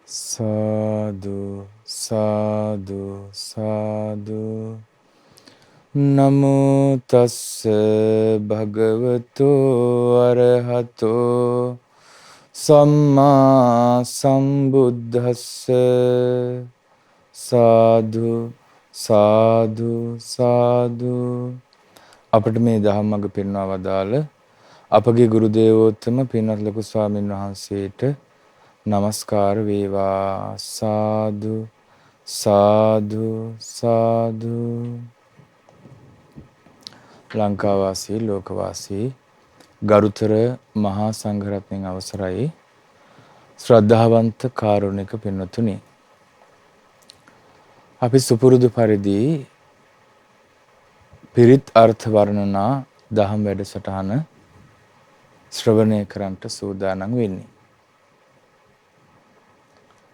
සාදු සාදු සාදු නමෝ තස්ස භගවතු අරහතෝ සම්මා සම්බුද්දස්ස සාදු සාදු සාදු අපට මේ දහම් මඟ පෙන්වා වදාළ අපගේ ගුරු දේවෝත්තම පින්වත් ලොකු ස්වාමීන් වහන්සේට නමස්කාර වේවා. සාදු සාදු සාදු. ලංකාවාසී ලෝකවාසී ගරුතර මහා සංඝරත්නයන් අවසරයි. ශ්‍රද්ධාවන්ත කාරුණික පින්වතුනි, අපි සුපුරුදු පරිදි පිරිත් අර්ථ වර්ණනා දහම් වැඩසටහන ශ්‍රවණය කරන්නට සූදානම් වෙන්නේ.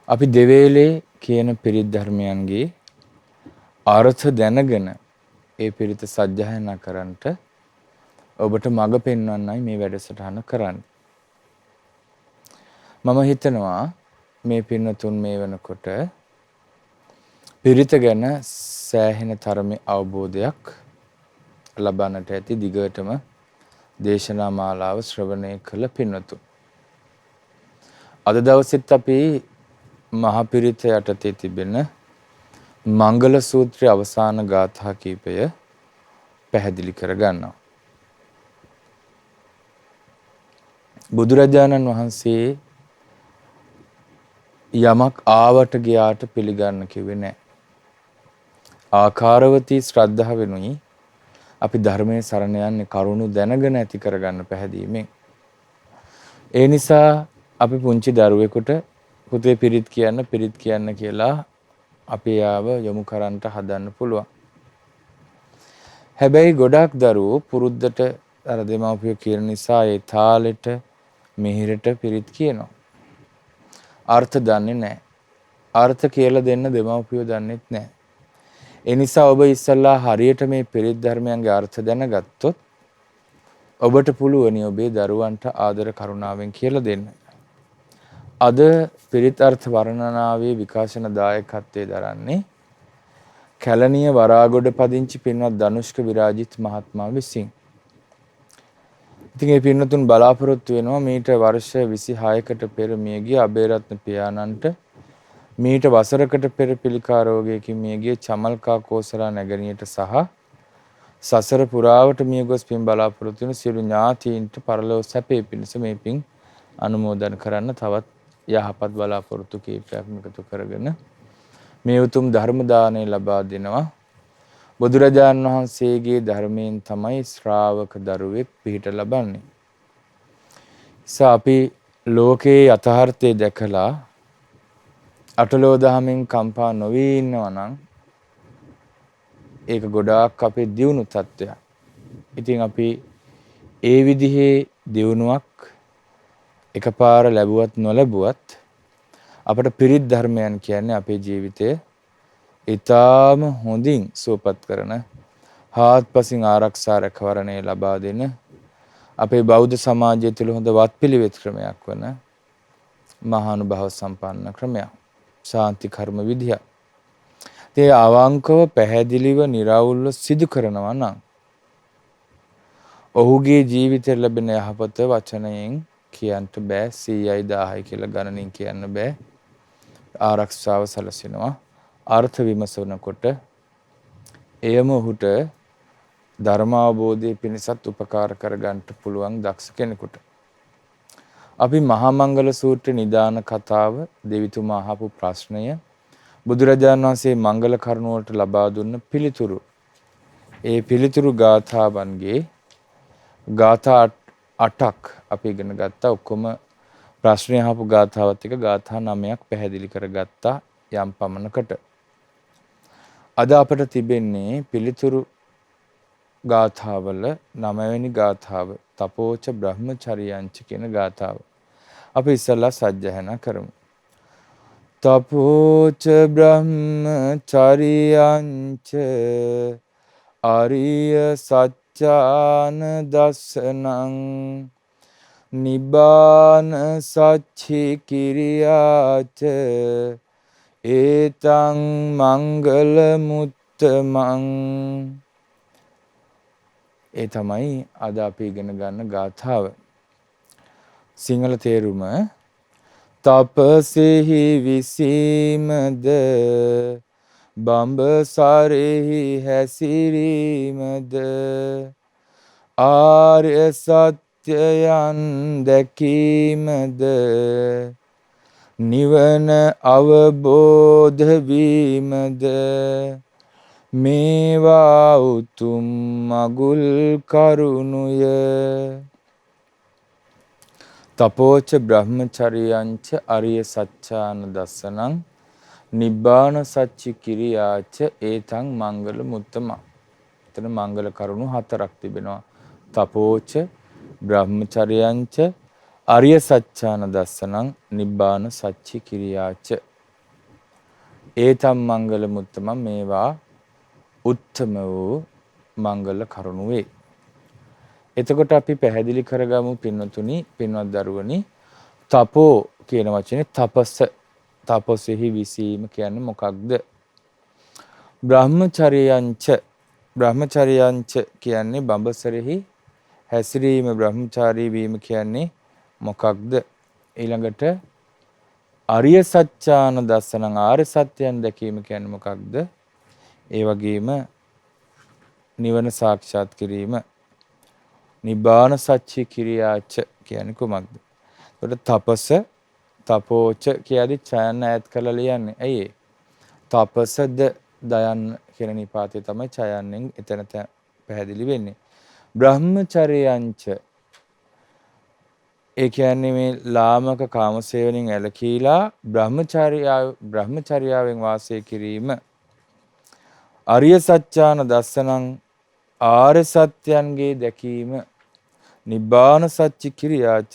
අපි දෙවේලේ කියන පිරිත් ධර්මයන්ගේ අර්ථ දැනගෙන ඒ පිරිත සජ්ජායනා කරන්නට ඔබට මඟ පෙන්වන්නයි මේ වැඩසටහන කරන්නේ. මම හිතනවා මේ පින්වතුන් මේ වෙනකොට පිරිත ගැන සෑහෙන තරමේ අවබෝධයක් ලබන්නට ඇති. දිගටම දේශනා මාලාව ශ්‍රවණය කළ පින්වතුන්. අද දවසෙත් අපි මහ පිරිත යටතේ තිබෙන මංගල සූත්‍රයේ අවසාන ගාථා කීපය පැහැදිලි කරගන්නවා. බුදුරජාණන් වහන්සේ යමක් ආවට ගියාට පිළිගන්න කිව්වේ නැහැ. ආකාරවතී ශ්‍රද්ධාවෙනුයි අපි ධර්මයේ සරණ යන්නේ කරුණු දැනගෙන ඇති කරගන්න පැහැදීමෙන්. ඒ නිසා අපි පුංචි දරුවෙකුට පුතේ පිරිත් කියන්න කියලා අපි යාව යොමු කරන්නට හදන්න පුළුවන්. හැබැයි ගොඩාක් දරුවෝ පුරුද්දට අර දෙමාපියෝ කියන නිසා ඒ තාලෙට මිහිරට පිරිත් කියනවා. අර්ථ දන්නේ නැහැ. අර්ථ කියලා දෙන්න දෙමාපියෝ දන්නෙත් නැහැ. ඒ නිසා ඔබ ඉස්සල්ලා හරියට මේ පිරිත් ධර්මයන්ගේ අර්ථ දැනගත්තොත් ඔබට පුළුවනි ඔබේ දරුවන්ට ආදර කරුණාවෙන් කියලා දෙන්න. අද පිරිත් අර්ථ වර්ණනාවේ විකාශන දායකත්වයේ දරන්නේ කැලණිය වරාගොඩ පදිංචි පින්වත් ධනුෂ්ක විරාජිත් මහත්මයා විසින්. ඉතින් මේ පින්වතුන් බලාපොරොත්තු වෙනවා මීට වර්ෂ 26කට පෙර මියගිය අබේරත්න පියාණන්ට මීට වසරකට පෙර පිළිකා රෝගයකින් මියගිය චමල්කා කෝසලා නැගණියට සහ සසර පුරාවට මියගොස් පින් බලාපොරොත්තු වෙන සියලු ඥාතීන්ට පරලොව සැපේ පිණිස මේ පින් අනුමෝදන් කරන්න තවත් යහපත් බලාපොරොත්තු කීපයක් එකතු කරගෙන මේ උතුම් ධර්ම දාණය ලබා දෙනවා. බුදුරජාණන් වහන්සේගේ ධර්මයෙන් තමයි ශ්‍රාවක දරුවෙක් පිහිට ලබන්නේ. අපි ලෝකයේ යථාර්ථය දැකලා අටලෝ දහමින් කම්පා නොවී ඉන්නවා නම් ඒක ගොඩාක් අපේ දියුණු තත්ත්වයක්. ඉතින් අපි ඒ විදිහේ දියුණුවක් එකපාර ලැබුවත් නොලැබුවත් අපට පිරිත් ධර්මයන් කියන්නේ අපේ ජීවිතය ඊටාම හොඳින් සුවපත් කරන හාත්පසින් ආරක්ෂා රැකවරණය ලබා දෙන අපේ බෞද්ධ සමාජය තුළ හොඳ වත්පිළිවෙත් ක්‍රමයක් වන මහානුභාව සම්පන්න ක්‍රමයක්. ශාන්ති කර්ම විදිය. ඒ අවංකව පැහැදිලිව निराවුල්ව සිදු කරනවා නම් ඔහුගේ ජීවිතේ ලැබෙන යහපත වචනයෙන් කියන්න බෑ. 100යි 1000යි කියලා ගණනින් කියන්න බෑ. ආරක්ෂාව සැලසෙනවා. අර්ථ විමසනකොට එයම ඔහුට ධර්ම අවබෝධයේ පිණිසත් උපකාර කරගන්න පුළුවන් දක්ෂ කෙනෙකුට. අපි මහා මංගල සූත්‍ර නිදාන කතාව දෙවිතුමා අහපු ප්‍රශ්නය බුදුරජාණන් වහන්සේ මංගල කරුණ වලට ලබා දුන්න පිළිතුරු. ඒ පිළිතුරු ගාථාවන්ගේ ගාථා 8ක් අපි ඉගෙන ගත්තා. ඔක්කොම ප්‍රශ්න අහපු ගාථාවත් එක ගාථා 9ක් පැහැදිලි කරගත්තා යම් පමණකට. අද අපට තිබෙන්නේ පිළිතුරු ගාථාවල 9 වෙනි ගාථාව තපෝච බ්‍රහ්මචරියංච කියන ගාථාව. අපි ඉස්සලා සජ්ජහායනා කරමු. තපෝච බ්‍රහ්මචරියංච ආරිය සත්‍යාන දස්සනං නිබ්බාන සච්චි කිරියාච ඒතං මංගල මුත්තමං. ඒ තමයි අද අපි ඉගෙන ගන්න ගාථාව. සිංහල තේරුම තපසෙහි විසීමද බඹසරෙහි හැසිරීමද ආර්ය සත්‍යයන් දැකීමද නිවන අවබෝධ වීමද මේවා උතුම් මගුල් කරුණුය. තපෝච බ්‍රහ්මචරියංච අරිය සච්ඡාන දස්සනං නිබ්බාන සච්චි කිරියාච ඒතං මංගල මුත්තම. එතන මංගල කරුණු 4ක් තිබෙනවා. තපෝච බ්‍රහ්මචරියංච අරිය සච්ඡාන දස්සනං නිබ්බාන සච්චි කිරියාච ඒතං මංගල මුත්තම. මේවා උත්තම වූ මංගල කරුණු වේ. එතකොට අපි පැහැදිලි කරගමු පින්වතුනි, පින්වත් දරුවනි, තපෝ කියන වචනේ තපස, තපසෙහි විසීම කියන්නේ මොකක්ද? බ්‍රහ්මචර්යයන්ච, බ්‍රහ්මචර්යයන්ච කියන්නේ බඹසරෙහි හැසිරීම, බ්‍රහ්මචාරී වීම කියන්නේ මොකක්ද? ඊළඟට අරිය සත්‍යාන දස්සනං, ආර්ය සත්‍යයන් දැකීම කියන්නේ මොකක්ද? ඒ වගේම නිවන සාක්ෂාත් කිරීම, නිබ්බාන සච්චි කිරියාච කියන්නේ කුමක්ද? ඒකට තපස, තපෝච කියදී ඡයන්න ඈත් කරලා ලියන්නේ. ඇයි ඒ? තපසද දයන්න කියන නිපාතේ තමයි ඡයන්නෙන් එතන පැහැදිලි වෙන්නේ. බ්‍රහ්මචර්යයන්ච ඒ කියන්නේ මේ ලාමක කාමසේවණෙන් ඇලකීලා බ්‍රහ්මචර්යාවෙන් වාසය කිරීම. අරිය සත්‍යාන දස්සනං ආර්ය සත්‍යයන්ගේ දැකීම. නිබ්බාන සච්චි කිරියාච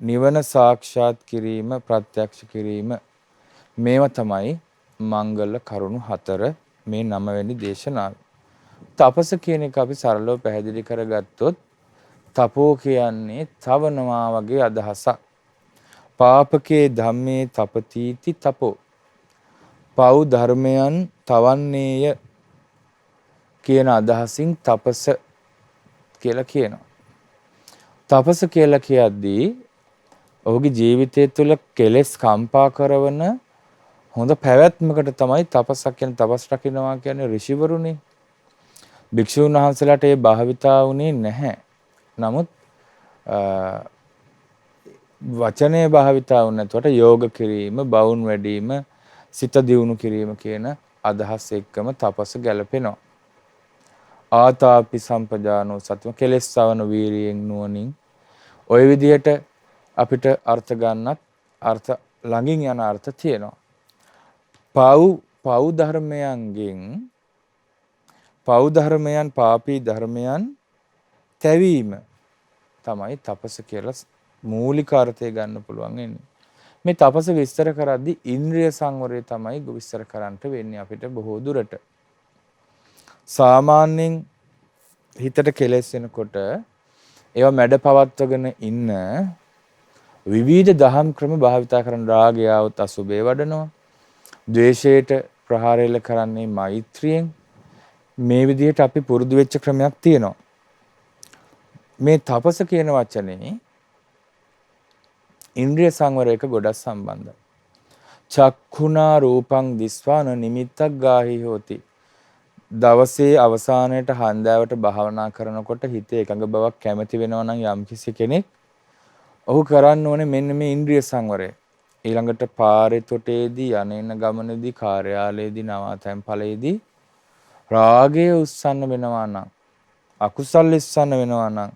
නිවන සාක්ෂාත් කිරීම, ප්‍රත්‍යක්ෂ කිරීම. මේවා තමයි මංගල කරුණු 4 මේ 9 වෙනි දේශනාව. තපස කියන එක අපි සරලව පැහැදිලි කරගත්තොත් තපෝ කියන්නේ තවනවා වගේ අදහසක්. පාපකේ ධම්මේ තපතිති තපෝ. පව් ධර්මයන් තවන්නේය කියන අදහසින් තපස කියලා කියනවා. තපස කියලා කියද්දී ඔහුගේ ජීවිතය තුළ කෙලෙස් කම්පා කරන හොඳ පැවැත්මකට තමයි තපසක් කියන තපස් රකින්නවා කියන්නේ ඍෂිවරුනේ. භික්ෂුන් වහන්සේලාට ඒ භාවිතා වුණේ නැහැ. නමුත් වචනේ භාවිතා වුණ නැතුවට යෝග කිරීම, බවුන් වැඩිම, සිත දියුණු කිරීම කියන අදහස් එක්කම තපස ගැලපෙනවා. ආතාපි සම්පජානෝ සතිම, කෙලෙස් සවන වීරියෙන් නුවණින් ওই විදිහට අපිට අර්ථ ගන්නත් අර්ථ ළඟින් යන අර්ථ තියෙනවා. පව් ධර්මයන්ගෙන්, පව් ධර්මයන්, පාපී ධර්මයන් තැවීම තමයි තපස කියලා මූලික අර්ථය ගන්න පුළුවන් වෙන්නේ. මේ තපස විස්තර කරද්දී ඉන්ද්‍රිය සංවරය තමයි විස්තර කරන්නට වෙන්නේ අපිට බොහෝ දුරට. සාමාන්‍යයෙන් හිතට කෙලෙස් වෙනකොට ඒවා මැඩ පවත්වගෙන ඉන්න විවිධ දහම් ක්‍රම භාවිතා කරන රාගය આવත් අසුබේ වඩනවා. ද්වේෂයට ප්‍රහාරයල කරන්නේ මෛත්‍රියෙන්. මේ විදිහට අපි පුරුදු වෙච්ච ක්‍රමයක් තියෙනවා. මේ තපස කියන වචනේ ඉන්ද්‍රිය සංවරයක ගොඩක් සම්බන්ධයි. චක්ඛුනා රූපං දිස්වාන නිමිත්තක් ගාහි හෝති. දවසේ අවසානයේට හන්දෑවට භාවනා කරනකොට හිතේ එකඟ බවක් කැමති වෙනවා නම් යම්කිසි කෙනෙක්, ඔහු කරන්න ඕනේ මෙන්න මේ ඉන්ද්‍රිය සංවරය. ඊළඟට පාරේ තොටේදී, යන ගමනේදී, කාර්යාලයේදී, නවාතැන් ඵලයේදී රාගය උස්සන්න වෙනවා නම්, අකුසල් ඉස්සන්න වෙනවා නම්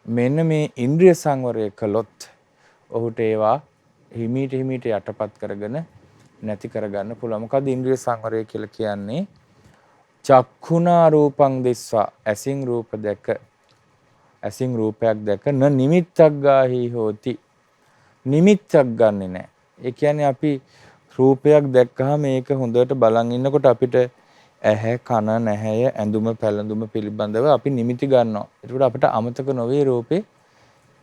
මෙන්න මේ ඉන්ද්‍රිය සංවරය කළොත් ඔහුට ඒවා හිමීට යටපත් කරගෙන නැති කරගන්න පුළුවන්. මොකද ඉන්ද්‍රිය සංවරය කියලා කියන්නේ චක්ඛුනා රූපං දිස්වා, ඇසින් රූප දැක, ඇසින් රූපයක් දැක න නිමිත්තක් ගාහි හෝති. නිමිත්තක් ගන්නෙ නැහැ. ඒ කියන්නේ අපි රූපයක් දැක්කහම මේක හොඳට බලන් ඉන්නකොට අපිට ඇහැ කන නැහැය ඇඳුම පැළඳුම පිළිබඳව අපි නිමිති ගන්නවා. ඒකට අපිට අමතක නොවේ රූපේ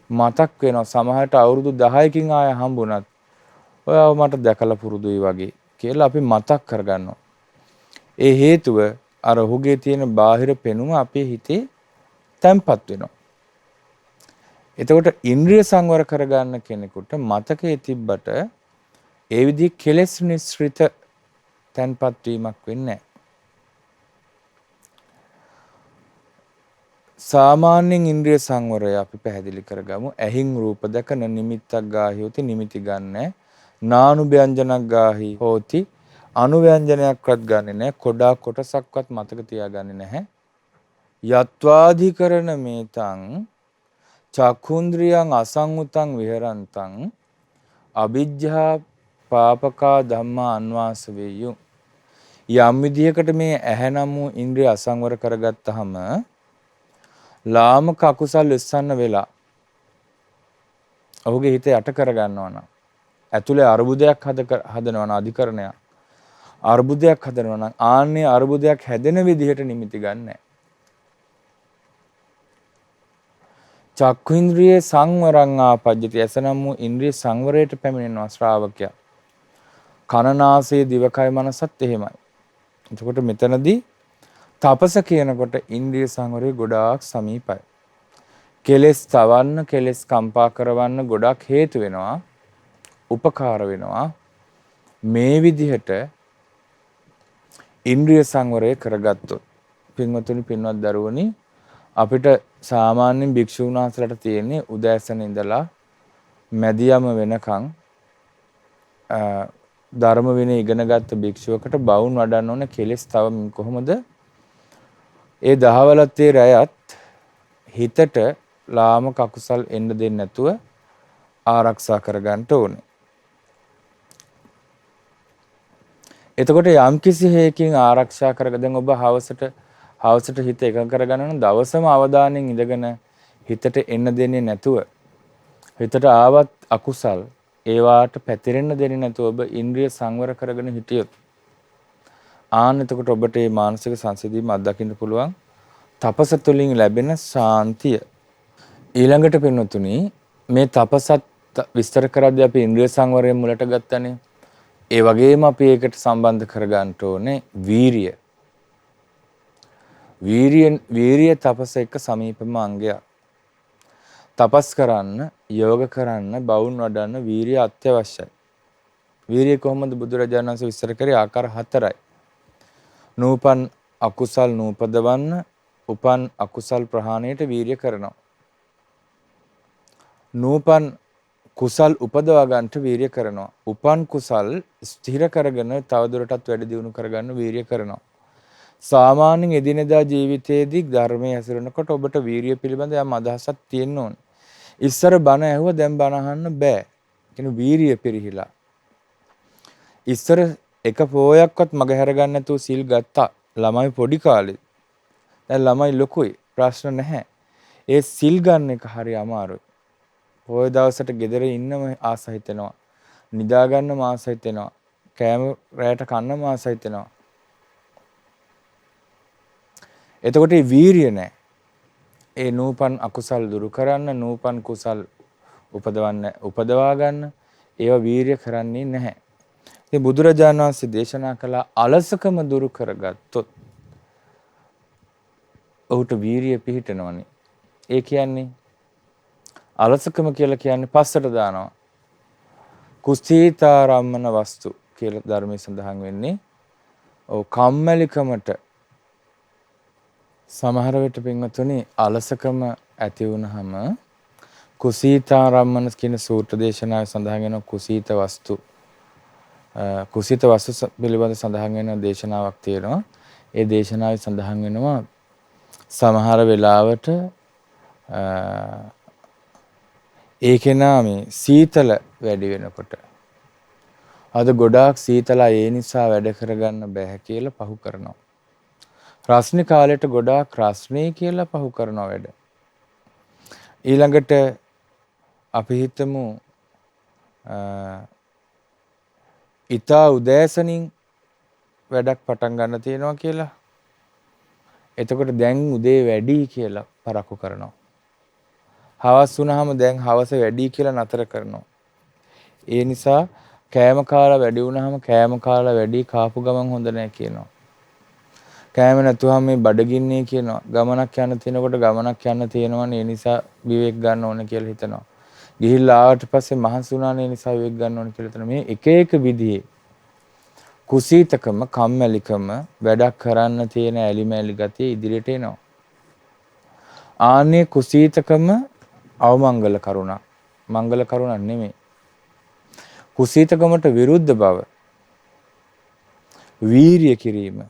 මතක් වෙනවා. සමහරට අවුරුදු 10කින් ආය හම්බුණත් ඔයාව මට දැකලා පුරුදුයි වගේ කියලා අපි මතක් කරගන්නවා. ඒ හේතුව අර ඔහුගේ තියෙන බාහිර පෙනුම අපේ හිතේ තැම්පත් වෙනවා. එතකොට ඉන්ද්‍රිය සංවර කරගන්න කෙනෙකුට මතකයේ තිබ්බට ඒ විදිහ කෙලෙස් නිස්ෘත තැන්පත් වීමක් වෙන්නේ නැහැ. සාමාන්‍යයෙන් ඉන්ද්‍රිය සංවරය අපි පැහැදිලි කරගමු. ඇහින් රූප දැකන නිමිත්තක් ගාහි හොති නිමිති ගන්නෑ. නානුභ්‍යංජනක් ගාහි හෝති අනුව්‍යංජනයක්වත් ගන්නෙ නැහැ. කොඩා කොටසක්වත් මතක තියාගන්නේ නැහැ. යත්වාධිකරණ මේතං චක්ඛුන්ද්‍රියං අසංඋතං විහරන්තං අවිජ්ජා පාපකා ධම්මා අන්වාස වේයු. යම් විදියකට මේ ඇහැ නම් වූ ඉන්ද්‍රිය අසංවර කරගත්තාම ලාමක අකුසල් ඉස්සන්න වෙලා ඔහුගේ හිත යට කරගන්නවා නම් ඇතුලේ අරුබුදයක් හදනවා නම් අධිකරණයක් අරුබුදයක් හදනවා නම් ආන්නේ අරුබුදයක් හැදෙන විදිහට නිමිති ගන්නෑ. චක්ඛුන්ද්‍රියේ සංවරං ආපජ්ජති. එසනම් වූ ඉන්ද්‍රිය සංවරයට පැමිණෙනවා ශ්‍රාවකයා. කනනාසය දිවකය මනසත් එහෙමයි. එතකොට මෙතනදී තපස කියනකොට ඉන්ද්‍රිය සංවරය ගොඩාක් සමීපයි. කෙලෙස් තවන්න කෙලෙස් කම්පා කරවන්න ගොඩක් හේතු වෙනවා. උපකාර වෙනවා. මේ විදිහට ඉන්ද්‍රිය සංවරය කරගත්තොත් පින්වතුනි පින්වත් දරුවනි අපිට සාමාන්‍යයෙන් භික්ෂුන් වහන්සේලාට තියෙන්නේ උදෑසන ඉඳලා මැදියම වෙනකන් ධර්ම විනය ඉගෙනගත්ත භික්ෂුවකට බවුන් වඩන්න ඕන කෙලෙස් තව කොහොමද? ඒ දහවලත්තේ රැයත් හිතට ලාමක අකුසල් එන්න දෙන්නේ නැතුව ආරක්ෂා කරගන්න ඕනේ. එතකොට යම්කිසි හේකින් ආරක්ෂා කරගන්න ඔබ හවසට හිත එකඟ කරගන්න නම් දවසම අවධානයෙන් ඉඳගෙන හිතට එන්න දෙන්නේ නැතුව හිතට ආවත් අකුසල් ඒවාට පැතිරෙන්න දෙන්නේ නැතුව ඔබ ඉන්ද්‍රිය සංවර කරගෙන හිටියොත් එතකොට ඔබට මේ මානසික සංසිඳීම අත්දකින්න පුළුවන්. තපස තුළින් ලැබෙන ශාන්තිය. ඊළඟට පින්නතුනි මේ තපසත් විස්තර කරද්දී අපි ඉන්ද්‍රිය සංවරයෙන් මුලට ගත්තනේ. ඒ වගේම අපි ඒකට සම්බන්ධ කරගන්න ඕනේ වීරිය. වීරිය තපස එක්ක සමීපම අංගයක්. තපස් කරන්න, යෝග කරන්න, බවුන් වඩන්න වීරිය අත්‍යවශ්‍යයි. වීරිය කොහොමද බුදුරජාණන් වහන්සේ විස්තර කරේ? ආකාර 4යි. නූපන් අකුසල් නූපදවන්න, උපන් අකුසල් ප්‍රහාණයට වීරිය කරනවා. නූපන් කුසල් උපදවා ගන්නට වීරිය කරනවා. උපන් කුසල් ස්ථිර කරගෙන තවදුරටත් වැඩි දියුණු කරගන්න වීරිය කරනවා. සාමාන්‍යයෙන් එදිනෙදා ජීවිතයේදී ධර්මයේ හැසිරෙනකොට ඔබට වීරිය පිළිබඳ යම් අදහසක් තියෙන්න ඕන. ඉස්සර බණ ඇහුවා දැන් බණ අහන්න බෑ. කියන්නේ වීරිය පිරිහිලා. ඉස්සර එක පොයක්වත් මගහැර ගන්න නැතුව සිල් ගත්තා. ළමයි පොඩි කාලේ. දැන් ළමයි ලොකුයි. ප්‍රශ්න නැහැ. ඒ සිල් ගන්න එක හරි අමාරුයි. පොය දවසට ගෙදර ඉන්නම ආස හිතෙනවා. නිදා ගන්නම ආස හිතෙනවා. කෑම රැයට කන්නම ආස හිතෙනවා. එතකොට මේ වීරිය නැහැ. ඒ නූපන් අකුසල් දුරු කරන්න, නූපන් කුසල් උපදවා ගන්න ඒවා වීරිය කරන්නේ නැහැ. ඉතින් බුදුරජාණන් වහන්සේ දේශනා කළ අලසකම දුරු කරගත්තොත් ඔහුට වීරිය පිහිටනවනේ. ඒ කියන්නේ අලසකම කියලා කියන්නේ පස්සට දානවා. කුසීතාරම්මන වස්තු කියලා ධර්මයේ සඳහන් වෙන්නේ. ඔව් කම්මැලිකමට සමහර විට පින්වතුනි අලසකම ඇති වුනහම කුසීතාරම්මන කියන සූත්‍ර දේශනාවේ සඳහන් වෙන කුසීත වස්තු පිළිබඳ සඳහන් වෙන දේශනාවක් තියෙනවා. ඒ දේශනාවේ සඳහන් වෙනවා සමහර වෙලාවට ඒකේ නාමේ සීතල වැඩි වෙනකොට අද ගොඩාක් සීතලයි ඒ නිසා වැඩ කරගන්න බෑ කියලා පහු කරනවා. රස්නේ කාලයට ගොඩාක් රස්නේ කියලා පහු කරනවා වැඩ. ඊළඟට අපි හිතමු ඊතා උදෑසනින් වැඩක් පටන් ගන්න තියෙනවා කියලා. එතකොට දැන් උදේ වැඩි කියලා පරක්කු කරනවා. හවස් වුණාම දැන් හවස වැඩි කියලා නතර කරනවා. ඒ නිසා කෑම කාලා වැඩි වුණාම කෑම කාලා වැඩි කාපු ගමන් හොඳ නැහැ කියනවා. කෑම නැතුවම මේ බඩගින්නේ කියනවා. ගමනක් යන්න තිනකොට ගමනක් යන්න තියෙනවනේ ඒ නිසා විවේක ගන්න ඕනේ කියලා හිතනවා. ගිහිල්ලා ආවට පස්සේ මහන්සි වුණානේ ඒ නිසා විවේක ගන්න ඕනේ කියලා හිතනවා. මේ එක එක විදිහේ කුසීතකම, කම්මැලිකම, වැඩක් කරන්න තියෙන ඇලිමැලි ගතිය ඉදිරියට එනවා. ආන්නේ කුසීතකම අවමංගල කරුණක්. මංගල කරුණක් නෙමෙයි. කුසීතකමට විරුද්ධ බව වීරිය කිරීම,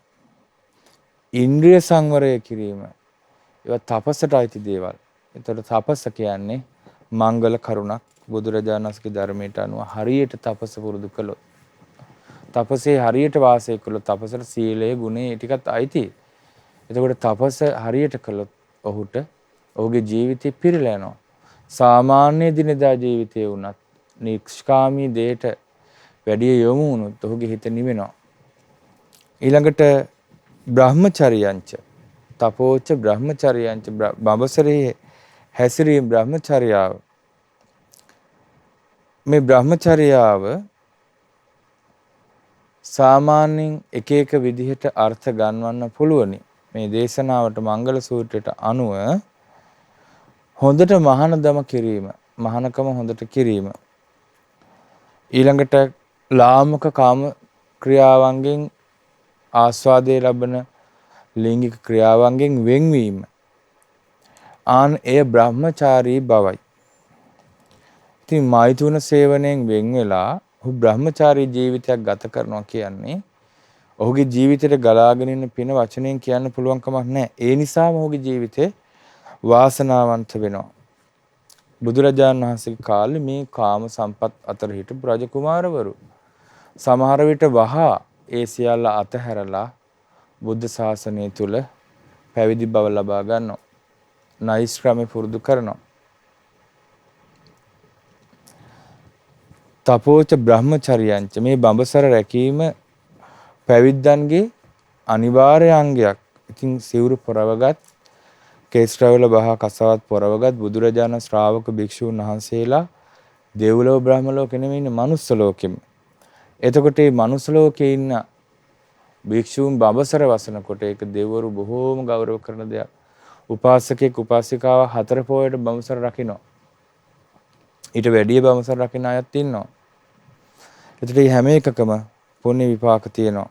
ඉන්ද්‍රිය සංවරය කිරීම, ඒවා තපසට අයිති දේවල්. ඒතකොට තපස කියන්නේ මංගල කරුණක්. බුදුරජාණන් වහන්සේගේ ධර්මයට අනුව හරියට තපස පුරුදු කළොත්, තපසේ හරියට වාසය කළොත්, තපසට සීලය, ගුණය ටිකත් අයිති. එතකොට තපස හරියට කළොත් ඔහුට ඔහුගේ ජීවිතේ පිරීලා යනවා. සාමාන්‍ය දිනදා ජීවිතයේ වුණත් නිෂ්කාමී දෙයට වැඩි යොමු වුණොත් ඔහුගේ හිත නිවෙනවා. ඊළඟට බ්‍රහ්මචර්යයන්ච තපෝච බ්‍රහ්මචර්යයන්ච බඹසරේ හැසිරීම බ්‍රහ්මචර්යාව. මේ බ්‍රහ්මචර්යාව සාමාන්‍යයෙන් එක එක විදිහට අර්ථ ගන්වන්න පුළුවනි. මේ දේශනාවට මංගල සූත්‍රයට අනුව හොඳට මහානදම කිරීම, මහානකම හොඳට කිරීම. ඊළඟට ලාමක කාම ක්‍රියාවන්ගෙන් ආස්වාදයේ ලබන ලිංගික ක්‍රියාවන්ගෙන් වෙන්වීම. ආන් එය බ්‍රහ්මචාරී බවයි. ඉතින් මෛතුන සේවනයෙන් වෙන් වෙලා ඔහු බ්‍රහ්මචාරී ජීවිතයක් ගත කරනවා කියන්නේ ඔහුගේ ජීවිතේට ගලාගෙන ඉන්න පින වචනයෙන් කියන්න පුළුවන් කමක් නැහැ. ඒ නිසාම ඔහුගේ ජීවිතේ වාසනාවන්ත වෙනවා. බුදුරජාණන් වහන්සේගේ කාලේ මේ කාම සම්පත් අතර හිටපු රජ කුමාරවරු සමහර විට වහා ඒ සියල්ල අතහැරලා බුද්ධ ශාසනය තුල පැවිදි බව ලබා ගන්නවා. නෛෂ්ක්‍රමය පුරුදු කරනවා. තපෝච බ්‍රහ්මචර්යයන්ච මේ බඹසර රැකීම පැවිද්දන්ගේ අනිවාර්ය අංගයක්. ඉතින් සිවුරු පොරවගත්, කේස්රවල බහ කසවත් පොරවගත් බුදුරජාණන් ශ්‍රාවක භික්ෂූන් වහන්සේලා දෙව්ලොව බ්‍රහ්ම ලෝකෙ නෙමෙයි ඉන්නේ මනුස්ස ලෝකෙම. එතකොට මේ මනුස්ස ලෝකේ ඉන්න භික්ෂූන් බඹසර වසනකොට ඒක දෙවරු බොහෝම ගෞරව කරන දෙයක්. උපාසකෙක් උපාසිකාව 4 පොයට බඹසර රකින්න. ඊට වැඩිය බඹසර රකින්න අයත් ඉන්නවා. එතකොට මේ හැම එකකම පුණ්‍ය විපාක තියෙනවා.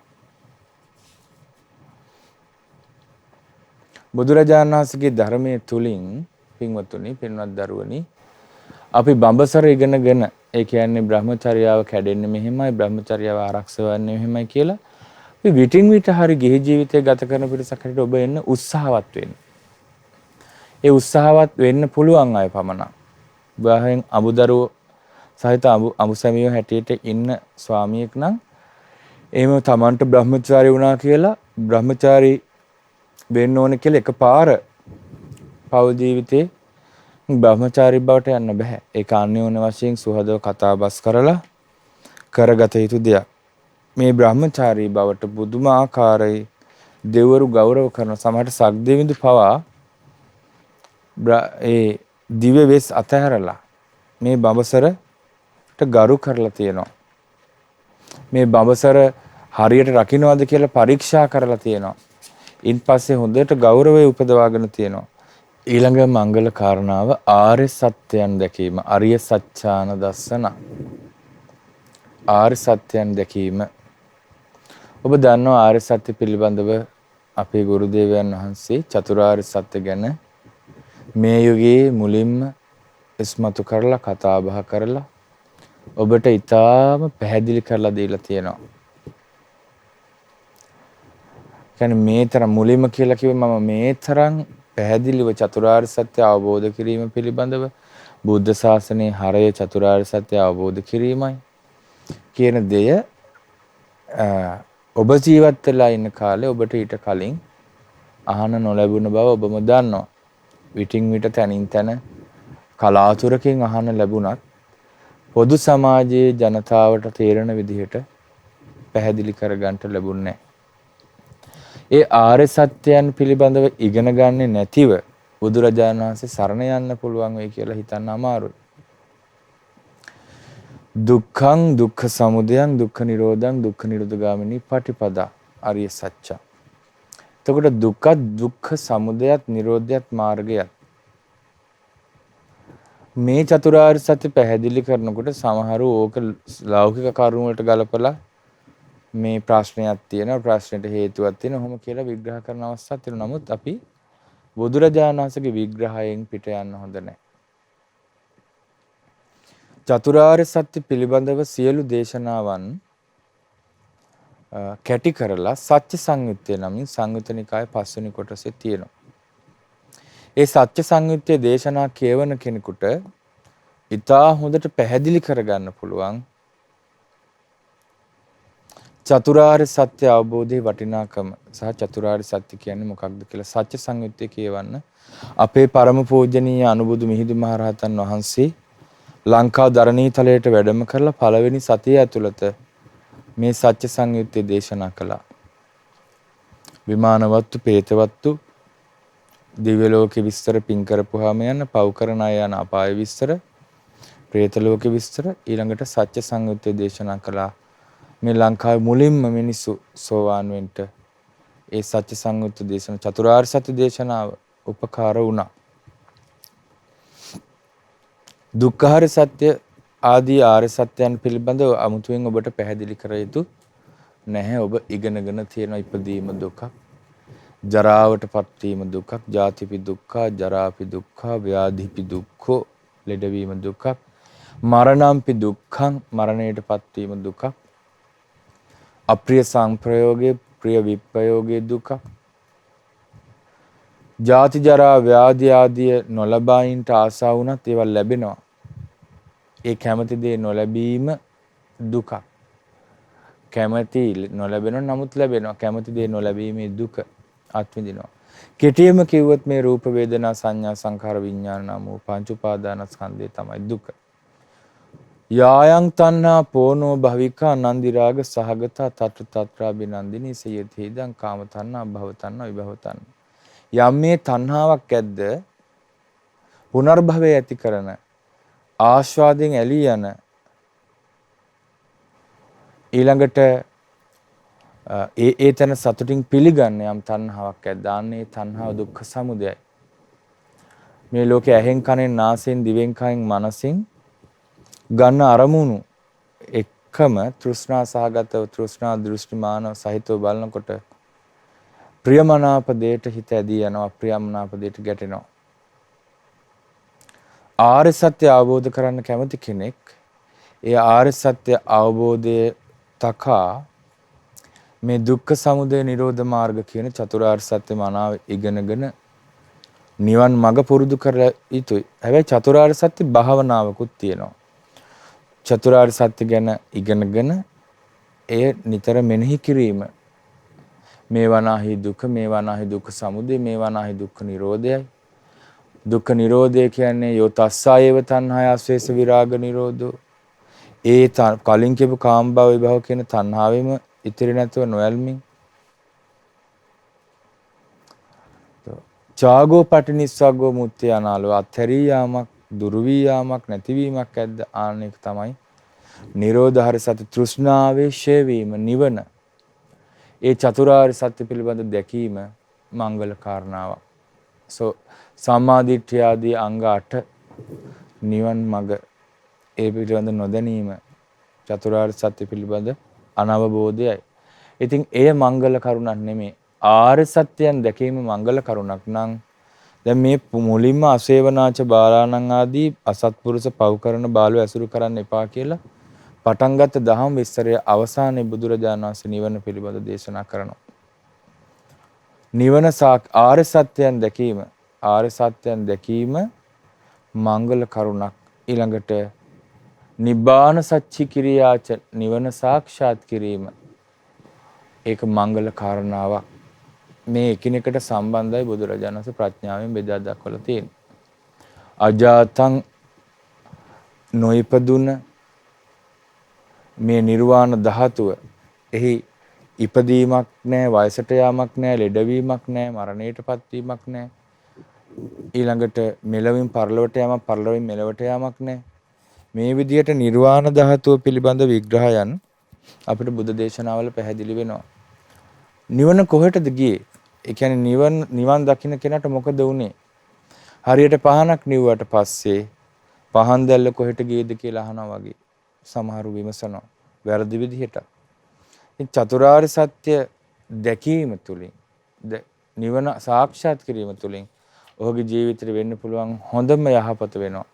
බුදුරජාණන් වහන්සේගේ ධර්මයේ තුලින් පින්වත්තුනි, පින්වත් දරුවනි, අපි බඹසර ඉගෙනගෙන ඒ කියන්නේ බ්‍රහ්මචර්යාව කැඩෙන්නේ මෙහෙමයි, බ්‍රහ්මචර්යාව ආරක්ෂා වෙන්නේ මෙහෙමයි කියලා අපි විටින් විට හරි ගිහි ජීවිතය ගත කරන පිරිසකට ඔබ එන්න උත්සාහවත් වෙන්න. ඒ උත්සාහවත් වෙන්න පුළුවන් අය පමණක්. උදාහරණ අමුදරුව සහිත අමුසැමියෝ හැටියට ඉන්න ස්වාමියෙක් නම් එහෙම තමන්ට බ්‍රහ්මචාරී වුණා කියලා බ්‍රහ්මචාරී වෙන්න ඕනේ කියලා එකපාර පෞල් ජීවිතේ බ්‍රහ්මචාරී බවට යන්න බෑ. ඒක අන්‍යෝන්‍ය වශයෙන් සුහදව කතා බස් කරලා කරගත යුතු දෙයක්. මේ බ්‍රහ්මචාරී බවට බුදුමාකාරයි දෙවරු ගෞරව කරන සමහරට සක්දෙවිඳු පවා ඒ දිව්‍ය වෙස් අතහැරලා මේ බඹසරට ගරු කරලා තියෙනවා. මේ බඹසර හරියට රකින්නවද කියලා පරීක්ෂා කරලා තියෙනවා. ඉන්පස්සේ හොඳට ගෞරවය උපදවාගෙන තියෙනවා. ඊළඟ මංගල කාරණාව ආර්ය සත්‍යයන් දැකීම. අරිය සත්‍යාන දස්සන. ආර්ය සත්‍යයන් දැකීම. ඔබ දන්නවා ආර්ය සත්‍ය පිළිබඳව අපේ ගුරු දේවයන් වහන්සේ චතුරාර්ය සත්‍ය ගැන මේ යුගයේ මුලින්ම ඉස්මතු කරලා කතා බහ කරලා ඔබට ඊටාම පැහැදිලි කරලා දීලා තියෙනවා. කියන්නේ මේ තරම් මුලින්ම කියලා කිව්වේ මම මේ තරම් පැහැදිලිව චතුරාර්ය සත්‍ය අවබෝධ කිරීම පිළිබඳව බුද්ධ ශාසනයේ හරය චතුරාර්ය සත්‍ය අවබෝධ කිරීමයි කියන දෙය ඔබ ජීවත් වෙලා ඉන්න කාලේ ඔබට ඊට කලින් අහන්න නොලැබුණ බව ඔබම දන්නවා. විටින් විට තනින් තන කලාතුරකින් අහන්න ලැබුණත් පොදු සමාජයේ ජනතාවට තේරෙන විදිහට පැහැදිලි කරගන්න ලැබුණේ නැහැ. ඒ ආර්ය සත්‍යයන් පිළිබඳව ඉගෙන ගන්නේ නැතිව බුදුරජාණන් වහන්සේ සරණ යන්න පුළුවන් වෙයි කියලා හිතන්න අමාරුයි. දුක්ඛං දුක්ඛ සමුදයං දුක්ඛ නිරෝධං දුක්ඛ නිරෝධගාමිනී පටිපදා ආර්ය සත්‍ය. එතකොට දුක්ඛ දුක්ඛ සමුදයත් නිරෝධයත් මාර්ගයත් මේ චතුරාර්ය සත්‍ය පැහැදිලි කරනකොට සමහරව ඕක ලෞකික කරුණු වලට ගලපලා මේ ප්‍රශ්නයක් තියෙනවා ප්‍රශ්නෙට හේතුවක් තියෙනවා ඔහොම කියලා විග්‍රහ කරන අවස්ථාවක් තියෙනවා. නමුත් අපි බුදුරජාණන් වහන්සේගේ විග්‍රහයෙන් පිට යන්න හොඳ නැහැ. චතුරාර්ය සත්‍ය පිළිබඳව සියලු දේශනාවන් කැටි කරලා සත්‍ය සංයුත්තේ නමින් සංයුත නිකායේ 5 වෙනි කොටසේ තියෙනවා. ඒ සත්‍ය සංයුත්තේ දේශනා කියවන කෙනෙකුට ඉතා හොඳට පැහැදිලි කරගන්න පුළුවන් චතුරාර්ය සත්‍ය අවබෝධයේ වටිනාකම සහ චතුරාර්ය සත්‍ය කියන්නේ මොකක්ද කියලා සත්‍ය සංයුත්තේ කියවන්න අපේ පරම පූජනීය අනුබුදු මිහිඳු මහරහතන් වහන්සේ ලංකා ධරණී තලයට වැඩම කරලා පළවෙනි සතිය ඇතුළත මේ සත්‍ය සංයුත්තේ දේශනා කළා. විමානවත්තු, പ്രേතවත්තු, දිව්‍ය ලෝකේ විස්තර, පින් කරපුවාම යන, පව් කරන අය යන අපාය විස්තර, പ്രേත ලෝකේ විස්තර ඊළඟට සත්‍ය සංයුත්තේ දේශනා කළා. මේ ලංකාවේ මුලින්ම මිනිස්සු සෝවාන් වෙන්න ඒ සත්‍ය සංයුත්ත දේශන චතුරාර්ය සත්‍ය දේශනාව උපකාර වුණා. දුක්ඛාර සත්‍ය ආදී ආර්ය සත්‍යයන් පිළිබඳව අමුතුවෙන් ඔබට පැහැදිලි කර යුතු නැහැ. ඔබ ඉගෙනගෙන තියෙන ඉපදීම දුකක්, ජරාවටපත් වීම දුකක්, ජාතිපි දුක්ඛ, ජරාපි දුක්ඛ, ව්‍යාධිපි දුක්ඛෝ, ලෙඩවීම දුකක්, මරණම්පි දුක්ඛං, මරණයටපත් වීම දුකක්, අප්‍රිය සංප්‍රයෝගයේ ප්‍රිය විප්‍රයෝගයේ දුක, ජාති ජරා ව්‍යාධි ආදී නොලබයින්ට ආසා වුණත් ඒවා ලැබෙනවා. ඒ කැමති දේ නොලැබීම දුක. කැමති නොලැබෙන නමුත් ලැබෙනවා. කැමති දේ නොලැබීමේ දුක අත්විඳිනවා. කෙටියෙන්ම කිව්වොත් මේ රූප වේදනා සංඥා සංඛාර විඥාන නම් වූ පංච උපාදානස්කන්ධය තමයි දුක. යායන් තණ්හා පෝනෝ භවිකා නන්දි රාග සහගත තත්‍ර තත්‍රා බිනන්දිනී සයති ඉදං කාම තණ්හා භව තණ්හා විභව තණ්හා. යම් මේ තණ්හාවක් ඇද්ද පුනර්භවය ඇති කරන ආස්වාදයෙන් ඇලී යන ඊළඟට ඒ තන සතුටින් පිළිගන්න යම් තණ්හාවක් ඇද්ද අන්නේ තණ්හාව දුක්ඛ සමුදයයි. මේ ලෝකයේ ඇහෙන් කනෙන් නාසයෙන් දිවෙන් කයෙන් මනසින් ගන්න අරමුණු එකම තෘෂ්ණා සහගතව තෘෂ්ණා දෘෂ්ටිමාන සහිතව බලනකොට ප්‍රියමනාප දෙයට හිත ඇදී යනවා, අප්‍රියමනාප දෙයට ගැටෙනවා. ආර්ය සත්‍ය අවබෝධ කරන්න කැමති කෙනෙක් ඒ ආර්ය සත්‍ය අවබෝධයේ තකා මේ දුක්ඛ සමුදය නිරෝධ මාර්ග කියන චතුරාර්ය සත්‍ය මනාව ඉගෙනගෙන නිවන් මඟ පුරුදු කර යුතුයි. හැබැයි චතුරාර්ය සත්‍ය භාවනාවකුත් තියෙනවා. චතුරාර්ය සත්‍ය ගැන ඉගෙනගෙන එය නිතර මෙනෙහි කිරීම මේ වනාහි දුක, මේ වනාහි දුක්ඛ සමුදය, මේ වනාහි දුක්ඛ නිරෝධයයි. දුක්ඛ නිරෝධය කියන්නේ යෝ තස්සායව තණ්හාය ආශේෂ විරාග නිරෝධෝ. ඒ කලින් කියපු කාම භව විභව කියන තණ්හාවෙම ඉතිරි නැතුව නොයල්මින් චාගෝ පටිනිස්සග්ගෝ මුත්‍ය අනාලෝ අත්හැරී යාමක්, දුරු වී යාමක්, නැතිවීමක් ඇද්ද ආනෙක තමයි නිරෝධහර සත්‍ය තෘෂ්ණාවේ ඡය වීම නිවන. ඒ චතුරාර්ය සත්‍ය පිළිබඳ දැකීම මංගල කාරණාවක්. සම්මාදිට්ඨිය ආදී අංග 8 නිවන් මඟ ඒ පිළිබඳ නොදැනීම චතුරාර්ය සත්‍ය පිළිබඳ අනවබෝධයයි. ඉතින් එය මංගල කරුණක් නෙමෙයි. ආර්ය සත්‍යයන් දැකීම මංගල කරුණක් නම් දැන් මේ මුලින්ම අසේවනාච බාලාණන් ආදී අසත්පුරුෂ පව් කරන බාලව ඇසුරු කරන්න එපා කියලා පටන් ගත්ත දහම් විස්තරය අවසානයේ බුදුරජාණන් වහන්සේ නිවන පිළිබඳ දේශනා කරනවා. නිවන ආර්ය සත්‍යයන් දැකීම, ආර්ය සත්‍යයන් දැකීම මංගල කරුණක්. ඊළඟට නිබ්බාන සච්චි කිරියාච නිවන සාක්ෂාත් කිරීම ඒක මංගල කාරණාවක්. මේ එකිනෙකට සම්බන්ධයි බුදුරජාණන් වහන්සේ ප්‍රඥාවෙන් බෙදා දක්වලා තියෙනවා. අජාතං නොයිපදුන මේ නිර්වාණ ධාතුව එහි ඉපදීමක් නැහැ, වයසට යාමක් නැහැ, ලෙඩවීමක් නැහැ, මරණයටපත් වීමක් නැහැ. ඊළඟට මෙලවින් පරලොවට යාමක්, පරලොවින් මෙලවට යාමක් නැහැ. මේ විදිහට නිර්වාණ ධාතුව පිළිබඳ විග්‍රහයන් අපිට බුද්ධ දේශනාවල පැහැදිලි වෙනවා. නිවන කොහෙටද ගියේ? ඒ කියන්නේ නිවන් දකින්න කෙනාට මොකද වුනේ? හරියට පහනක් නිව්වට පස්සේ පහන් දැල්ල කොහෙට ගියේද කියලා අහනවා වගේ. සමහරු විමසනවා වැරදි විදිහට. චතුරාර්ය සත්‍ය දැකීම තුළින් නිවන සාක්ෂාත් කිරීම තුළින් ඔහුගේ ජීවිතේ වෙන්න පුළුවන් හොඳම යහපත වෙනවා.